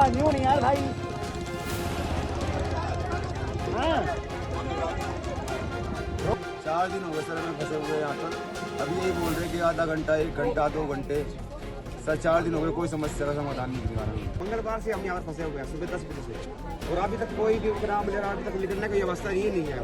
New नहीं यार भाई। हाँ 4 दिन हो गए सर हमें फंसे हुए यहाँ पर। अभी यही बोल रहे कि आधा घंटा 1 घंटा 2 घंटे सर 4 दिन हो गए, कोई समस्या का समाधान नहीं दिखा रहा। मंगलवार से हम यहाँ पर फंसे हुए हैं सुबह 10 बजे से, और अभी तक कोई भी ग्राम अभी तक निकलने की व्यवस्था ही नहीं है।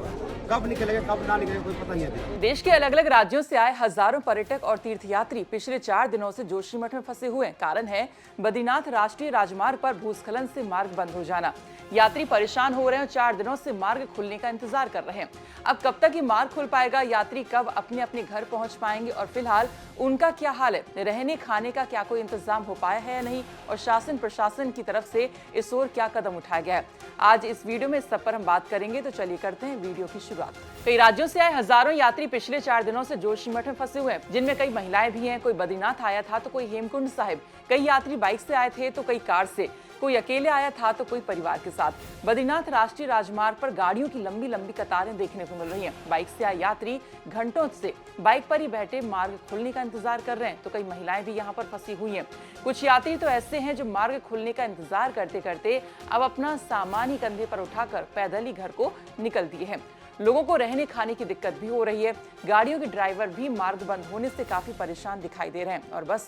कब निकलेगा कब ना निकलेगा कोई पता नहीं है। देश के अलग अलग राज्यों से आए हजारों पर्यटक और तीर्थयात्री पिछले 4 दिनों से जोशीमठ में फंसे हुए हैं। कारण है बद्रीनाथ राष्ट्रीय राजमार्ग पर भूस्खलन से मार्ग बंद हो जाना। यात्री परेशान हो रहे हैं और 4 दिनों से मार्ग खुलने का इंतजार कर रहे हैं। अब कब तक ये मार्ग खुल पाएगा, यात्री कब अपने अपने घर पहुंच पाएंगे और फिलहाल उनका क्या हाल है, रहने खाने का क्या कोई इंतजाम हो पाया है या नहीं, और शासन प्रशासन की तरफ से इस ओर क्या कदम उठाया गया है, आज इस वीडियो में इस सब पर हम बात करेंगे। तो चलिए करते हैं वीडियो की शुरुआत। कई राज्यों से आए हजारों यात्री पिछले 4 दिनों से जोशीमठ में फंसे हुए हैं, जिनमें कई महिलाएं भी हैं। कोई बद्रीनाथ आया था तो कोई हेमकुंड साहिब, कई यात्री बाइक से आए थे तो कई कार से, कोई अकेले आया था तो कोई परिवार के साथ। बद्रीनाथ राष्ट्रीय राजमार्ग पर गाड़ियों की लंबी लंबी कतारें देखने को मिल रही हैं। बाइक से आए यात्री घंटों से बाइक पर ही बैठे मार्ग खुलने का इंतजार कर रहे हैं, तो कई महिलाएं भी यहां पर फंसी हुई हैं। कुछ यात्री तो ऐसे हैं जो मार्ग खुलने का इंतजार करते करते अब अपना सामान ही कंधे पर उठाकर पैदल ही घर को निकल दिए हैं। लोगों को रहने खाने की दिक्कत भी हो रही है। गाड़ियों के ड्राइवर भी मार्ग बंद होने से काफी परेशान दिखाई दे रहे हैं और बस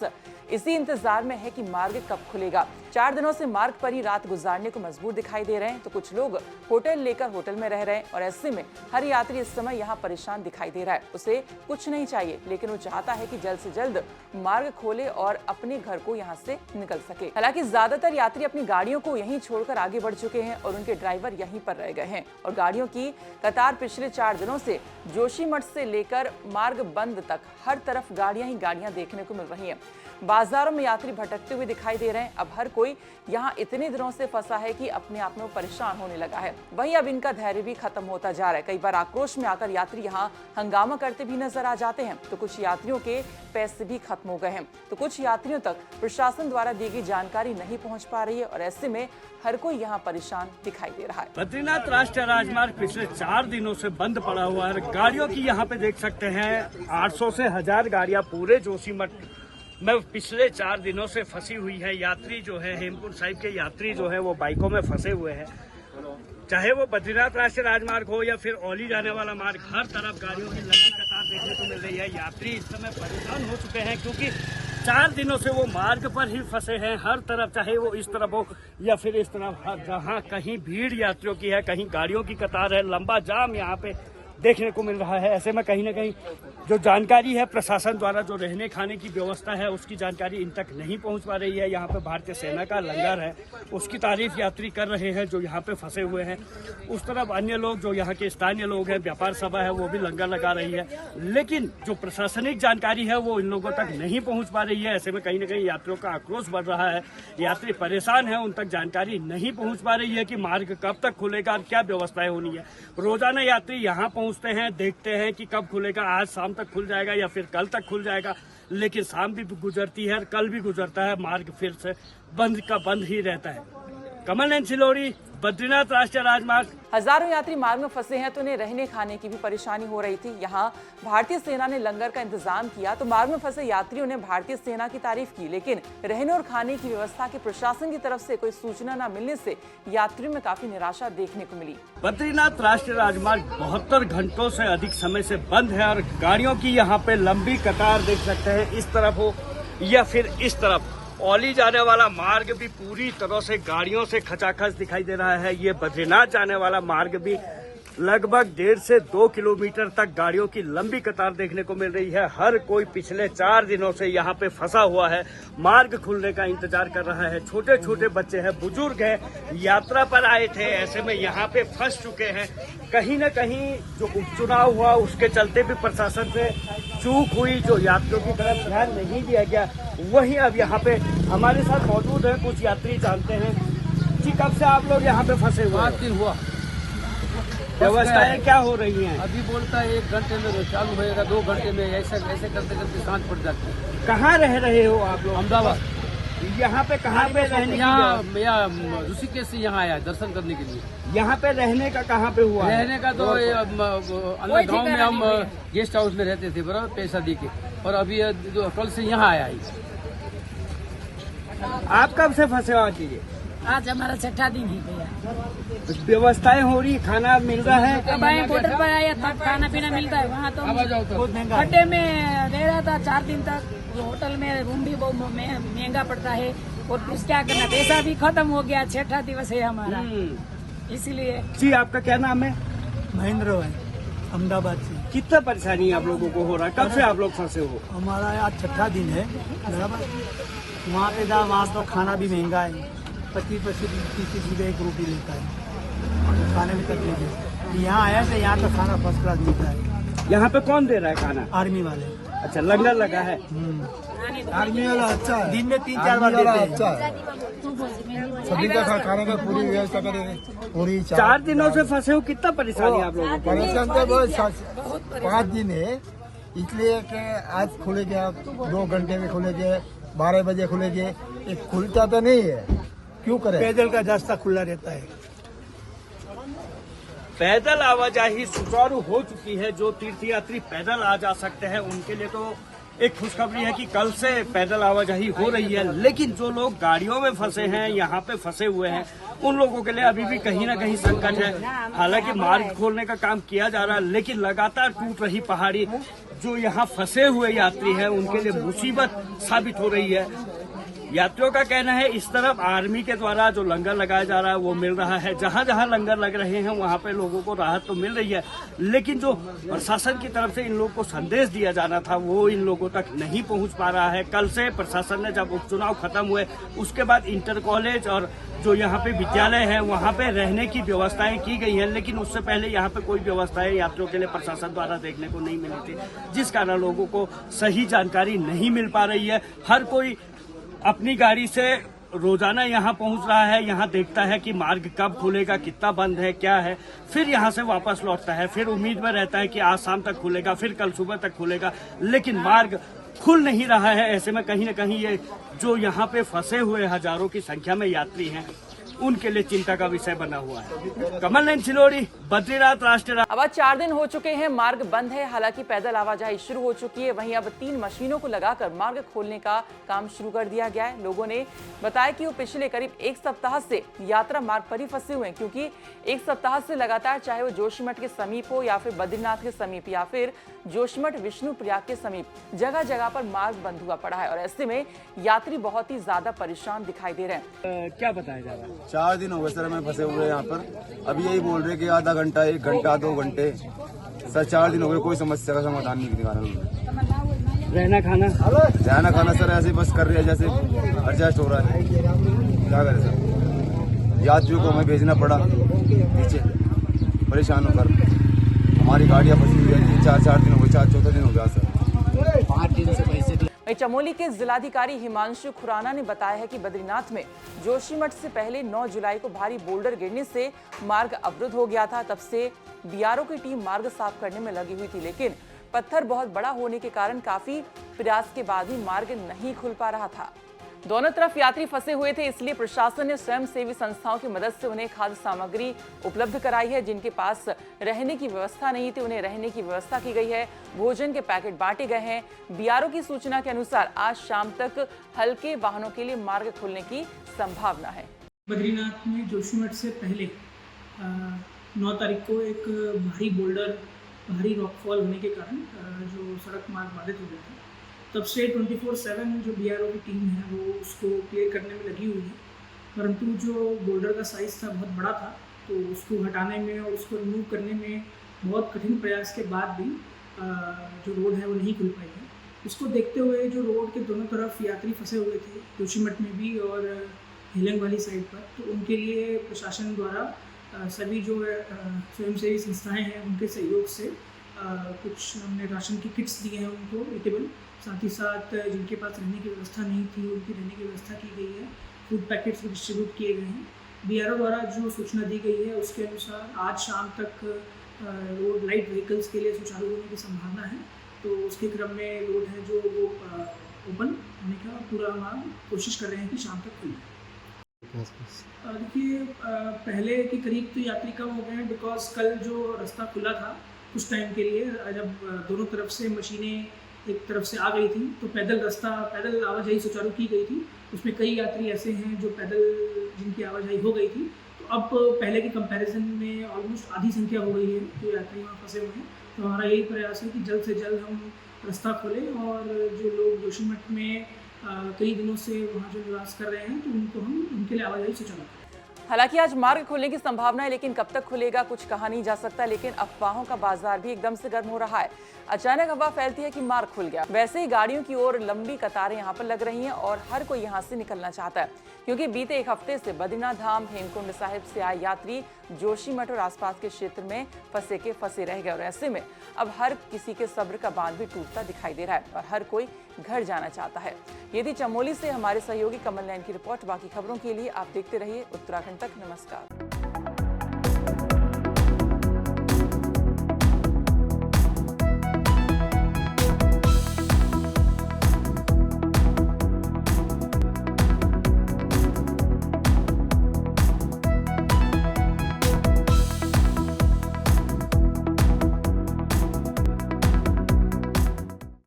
इसी इंतजार में है कि मार्ग कब खुलेगा। 4 दिनों से मार्ग पर ही रात गुजारने को मजबूर दिखाई दे रहे हैं, तो कुछ लोग होटल लेकर होटल में रह रहे हैं और ऐसे में हर यात्री इस समय यहाँ परेशान दिखाई दे रहा है। उसे कुछ नहीं चाहिए, लेकिन वो चाहता है कि जल्द से जल्द मार्ग खोले और अपने घर को यहाँ से निकल सके। हालांकि ज्यादातर यात्री अपनी गाड़ियों को यहीं छोड़कर आगे बढ़ चुके हैं और उनके ड्राइवर यहीं पर रह गए हैं और गाड़ियों की कतार पिछले 4 दिनों से जोशीमठ से लेकर मार्ग बंद तक हर तरफ गाड़ियां ही गाड़ियां देखने को मिल रही हैं। बाजारों में यात्री भटकते हुए दिखाई दे रहे हैं। अब हर कोई यहाँ इतने दिनों से फंसा है कि अपने आप में वो परेशान होने लगा है। वहीं अब इनका धैर्य भी खत्म होता जा रहा है। कई बार आक्रोश में आकर यात्री यहाँ हंगामा करते भी नजर आ जाते हैं, तो कुछ यात्रियों के पैसे भी खत्म हो गए हैं, तो कुछ यात्रियों तक प्रशासन द्वारा दी गई जानकारी नहीं पहुँच पा रही है और ऐसे में हर कोई यहाँ परेशान दिखाई दे रहा है। बद्रीनाथ राष्ट्रीय राजमार्ग पिछले 4 दिनों से बंद पड़ा हुआ है। गाड़ियों की यहाँ पे देख सकते हैं 800 से 1000 गाड़ियाँ पूरे जोशीमठ में पिछले 4 दिनों से फंसी हुई है। यात्री जो है हेमकुंड साहिब के यात्री जो है वो बाइकों में फंसे हुए हैं, चाहे वो बद्रीनाथ राष्ट्रीय राजमार्ग हो या फिर औली जाने वाला मार्ग, हर तरफ गाड़ियों की लंबी कतार देखने को मिल रही है। यात्री इस समय परेशान हो चुके हैं क्योंकि 4 दिनों से वो मार्ग पर ही फंसे हैं। हर तरफ, चाहे वो इस तरफ हो या फिर इस तरफ, जहाँ कहीं भीड़ यात्रियों की है, कहीं गाड़ियों की कतार है, लंबा जाम यहाँ पे देखने को मिल रहा है। ऐसे में कहीं ना कहीं जो जानकारी है प्रशासन द्वारा, जो रहने खाने की व्यवस्था है उसकी जानकारी इन तक नहीं पहुंच पा रही है। यहाँ पे भारतीय सेना का लंगर है, उसकी तारीफ यात्री कर रहे हैं जो यहाँ पे फंसे हुए हैं। उस तरफ अन्य लोग जो यहाँ के स्थानीय लोग हैं, व्यापार सभा है, वो भी लंगर लगा रही है, लेकिन जो प्रशासनिक जानकारी है वो इन लोगों तक नहीं पहुँच पा रही है। ऐसे में कहीं ना कहीं यात्रियों का आक्रोश बढ़ रहा है। यात्री परेशान है, उन तक जानकारी नहीं पहुँच पा रही है कि मार्ग कब तक खुलेगा और क्या व्यवस्थाएं होनी है। रोजाना यात्री यहाँ पहुँचते हैं, देखते हैं कि कब खुलेगा, आज शाम तक खुल जाएगा या फिर कल तक खुल जाएगा, लेकिन शाम भी गुजरती है, कल भी गुजरता है, मार्ग फिर से बंद का बंद ही रहता है। कमल नयन सिलोरी, बद्रीनाथ राष्ट्रीय राजमार्ग। हजारों यात्री मार्ग में फंसे हैं तो उन्हें रहने खाने की भी परेशानी हो रही थी। यहाँ भारतीय सेना ने लंगर का इंतजाम किया तो मार्ग में फंसे यात्रियों ने भारतीय सेना की तारीफ की, लेकिन रहने और खाने की व्यवस्था की प्रशासन की तरफ से कोई सूचना न मिलने से यात्रियों में काफी निराशा देखने को मिली। बद्रीनाथ राष्ट्रीय राजमार्ग 72 घंटों से अधिक समय से बंद है और गाड़ियों की यहाँ पे लंबी कतार देख सकते हैं। इस तरफ हो या फिर इस तरफ, औली जाने वाला मार्ग भी पूरी तरह से गाड़ियों से खचाखच दिखाई दे रहा है। ये बद्रीनाथ जाने वाला मार्ग भी लगभग 1.5 से 2 किलोमीटर तक गाड़ियों की लंबी कतार देखने को मिल रही है। हर कोई पिछले 4 दिनों से यहाँ पे फंसा हुआ है, मार्ग खुलने का इंतजार कर रहा है। छोटे छोटे बच्चे हैं, बुजुर्ग हैं, यात्रा पर आए थे, ऐसे में यहाँ पे फंस चुके हैं। कहीं न कहीं जो उपचुनाव हुआ उसके चलते भी प्रशासन से चूक हुई, जो यात्रियों की तरफ ध्यान नहीं दिया गया। वहीं अब यहाँ पे हमारे साथ मौजूद है कुछ यात्री, जानते हैं जी कब से आप लोग यहाँ पे फंसे हुए? 5 दिन हुआ। व्यवस्थाएं क्या हो रही हैं? अभी बोलता है 1 घंटे में चालू होएगा, 2 घंटे में, ऐसे ऐसे करते करते सांझ पड़ जाती है। कहाँ रह रहे हो आप लोग? अहमदाबाद। यहाँ पे कहाँ पे रहने? यहाँ ऋषिकेश से यहाँ आया दर्शन करने के लिए। यहाँ पे रहने का कहाँ पे हुआ? रहने का तो अलग गांव में हम गेस्ट हाउस में रहते थे, बराबर, पैसा दे के, और अभी कल से यहाँ आया। आप कब से फंसे हो? आंटी जी, आज हमारा छठा दिन ही भैया। व्यवस्थाएं हो रही, खाना मिल रहा है? अब आए बॉर्डर पर आया तब खाना पीना मिलता है, वहाँ तो खड्डे में रह रहा था 4 दिन तक। होटल में रूम भी बहुत महंगा पड़ता है और कुछ क्या करना, पैसा भी खत्म हो गया। छठा दिवस है हमारा, इसीलिए। जी, आपका क्या नाम है? महेंद्र है, अहमदाबाद से। कितना परेशानी आप लोगों को हो रहा है? कब से आप लोग फंसे हो? हमारा आज छठा दिन है बराबर। वहाँ पे जा, वहाँ तो खाना भी महंगा है, 25-30 रुपये एक रोटी लेता है, खाने में तकलीफ है। यहाँ आया तो यहाँ तो खाना फर्स्ट क्लास मिलता है। यहाँ पे कौन दे रहा है खाना? आर्मी वाले। अच्छा, लंगर लगा है? आर्मी वाला अच्छा है, दिन में 3-4 बार देते हैं। अच्छा है, सभी का खाने का पूरी व्यवस्था करेंगे। पूरी 4 दिनों से फंसे हो, कितना परेशानी आप लोगों को? परेशान तो बहुत 5 दिन है, इसलिए कि आज खुलेंगे, 2 घंटे में खुलेंगे, 12 बजे खुलेंगे। एक खुलता तो नहीं है, क्यों करें? पैदल का रास्ता खुला रहता है। पैदल आवाजाही सुचारू हो चुकी है। जो तीर्थयात्री पैदल आ जा सकते हैं उनके लिए तो एक खुशखबरी है कि कल से पैदल आवाजाही हो रही है, लेकिन जो लोग गाड़ियों में फंसे हैं, यहाँ पे फंसे हुए हैं, उन लोगों के लिए अभी भी कहीं ना कहीं संकट है। हालांकि मार्ग खोलने का काम किया जा रहा है, लेकिन लगातार टूट रही पहाड़ी जो यहाँ फंसे हुए यात्री हैं उनके लिए मुसीबत साबित हो रही है। यात्रियों का कहना है इस तरफ आर्मी के द्वारा जो लंगर लगाया जा रहा है वो मिल रहा है, जहां जहां लंगर लग रहे हैं वहां पे लोगों को राहत तो मिल रही है, लेकिन जो प्रशासन की तरफ से इन लोगों को संदेश दिया जाना था वो इन लोगों तक नहीं पहुंच पा रहा है। कल से प्रशासन ने जब उपचुनाव खत्म हुए उसके बाद इंटर कॉलेज और जो यहाँ पे विद्यालय है वहाँ पे रहने की व्यवस्थाएं की गई हैं, लेकिन उससे पहले यहाँ पे कोई व्यवस्थाएं यात्रियों के लिए प्रशासन द्वारा देखने को नहीं मिली थी, जिस कारण लोगों को सही जानकारी नहीं मिल पा रही है। हर कोई अपनी गाड़ी से रोजाना यहाँ पहुँच रहा है, यहाँ देखता है कि मार्ग कब खुलेगा, कितना बंद है, क्या है, फिर यहाँ से वापस लौटता है, फिर उम्मीद में रहता है कि आज शाम तक खुलेगा, फिर कल सुबह तक खुलेगा, लेकिन मार्ग खुल नहीं रहा है। ऐसे में कहीं न कहीं ये जो यहाँ पे फंसे हुए हजारों की संख्या में यात्री हैं उनके लिए चिंता का विषय बना हुआ है। कमल नयन सिलोड़ी, बद्रीनाथ राष्ट्रीय। अब 4 दिन हो चुके हैं, मार्ग बंद है। हालांकि पैदल आवाजाही शुरू हो चुकी है, वहीं अब 3 मशीनों को लगाकर मार्ग खोलने का काम शुरू कर दिया गया है। लोगों ने बताया कि वो पिछले करीब 1 सप्ताह से यात्रा मार्ग पर ही फंसे हुए हैं, क्योंकि 1 सप्ताह से लगातार चाहे वो जोशीमठ के समीप हो या फिर बद्रीनाथ के समीप या फिर जोशीमठ विष्णु प्रयाग के समीप, जगह जगह पर मार्ग बंद हुआ पड़ा है और ऐसे में यात्री बहुत ही ज्यादा परेशान दिखाई दे रहे हैं। क्या बताया जा रहा है? 4 दिन हो गए सर, मैं फंसे हुए यहाँ पर। अभी यही बोल रहे कि आधा घंटा, 1 घंटा, 2 घंटे, सर 4 दिन हो गए, कोई समस्या का समाधान नहीं निकाला उन्होंने। रहना खाना सर ऐसे बस कर रहे हैं जैसे एडजस्ट हो रहा है, क्या करें सर। यात्रियों को हमें भेजना पड़ा नीचे, परेशान होकर। हमारी गाड़ियाँ फंसी हुई है, 4 दिन हो गए, 4 दिन हो गया सर। 5 दिन से पैसे। चमोली के जिलाधिकारी हिमांशु खुराना ने बताया है कि बद्रीनाथ में जोशीमठ से पहले 9 जुलाई को भारी बोल्डर गिरने से मार्ग अवरुद्ध हो गया था। तब से बीआरओ की टीम मार्ग साफ करने में लगी हुई थी, लेकिन पत्थर बहुत बड़ा होने के कारण काफी प्रयास के बाद भी मार्ग नहीं खुल पा रहा था। दोनों तरफ यात्री फंसे हुए थे, इसलिए प्रशासन ने स्वयंसेवी संस्थाओं की मदद से उन्हें खाद्य सामग्री उपलब्ध कराई है। जिनके पास रहने की व्यवस्था नहीं थी उन्हें रहने की व्यवस्था की गई है, भोजन के पैकेट बांटे गए हैं। बीआरओ की सूचना के अनुसार आज शाम तक हल्के वाहनों के लिए मार्ग खुलने की संभावना है। बद्रीनाथ में जोशीमठ से पहले 9 तारीख को एक भारी रॉकफॉल होने के कारण जो सड़क मार्ग बाधित हो गया था। तब से 24/7 जो बीआरओ की टीम है वो उसको क्लियर करने में लगी हुई है, परंतु जो बोल्डर का साइज़ था बहुत बड़ा था, तो उसको हटाने में और उसको रिमूव करने में बहुत कठिन प्रयास के बाद भी जो रोड है वो नहीं खुल पाई है। इसको देखते हुए जो रोड के दोनों तरफ यात्री फंसे हुए थे, जोशीमठ में भी और हेलंग वाली साइड पर, तो उनके लिए प्रशासन द्वारा सभी जो स्वयंसेवी संस्थाएं हैं उनके सहयोग से कुछ हमने राशन की किट्स दी हैं उनको ईटेबल, साथ ही साथ जिनके पास रहने की व्यवस्था नहीं थी उनकी रहने की व्यवस्था की गई है। फूड पैकेट्स भी डिस्ट्रीब्यूट किए गए हैं। बीआरओ द्वारा जो सूचना दी गई है उसके अनुसार आज शाम तक रोड लाइट व्हीकल्स के लिए सुचारू होने की संभावना है, तो उसके क्रम में रोड है जो वो ओपन होने का पूरा हम कोशिश कर रहे हैं कि शाम तक खुले। देखिए पहले के करीब तो यात्री कम हो गए हैं, बिकॉज कल जो रास्ता खुला था कुछ टाइम के लिए, जब दोनों तरफ से मशीनें एक तरफ से आ गई थी, तो पैदल आवाजाही सुचारू की गई थी। उसमें कई यात्री ऐसे हैं जो पैदल जिनकी आवाजाही हो गई थी। तो अब पहले के कंपैरिजन में ऑलमोस्ट आधी संख्या हो गई है जो यात्री वहाँ फंसे हुए हैं। तो हमारा यही प्रयास है कि जल्द से जल्द हम रास्ता खोलें और जो लोग जोशीमठ में कई दिनों से वहाँ जो निवास कर रहे हैं तो उनके लिए आवाजाही सुचारू करें। हालांकि आज मार्ग खुलने की संभावना है, लेकिन कब तक खुलेगा कुछ कहा नहीं जा सकता। लेकिन अफवाहों का बाजार भी एकदम से गर्म हो रहा है। अचानक अफवाह फैलती है कि मार्ग खुल गया, वैसे ही गाड़ियों की ओर लंबी कतारें यहां पर लग रही हैं और हर कोई यहां से निकलना चाहता है, क्योंकि बीते एक हफ्ते से बद्रीनाथ धाम हेमकुंड साहिब से आए यात्री जोशीमठ और आसपास के क्षेत्र में फंसे रह गए। और ऐसे में अब हर किसी के सब्र का बांध भी टूटता दिखाई दे रहा है और हर कोई घर जाना चाहता है। ये थी चमोली से हमारे सहयोगी कमल नैन की रिपोर्ट। बाकी खबरों के लिए आप देखते रहिए उत्तराखंड तक। नमस्कार।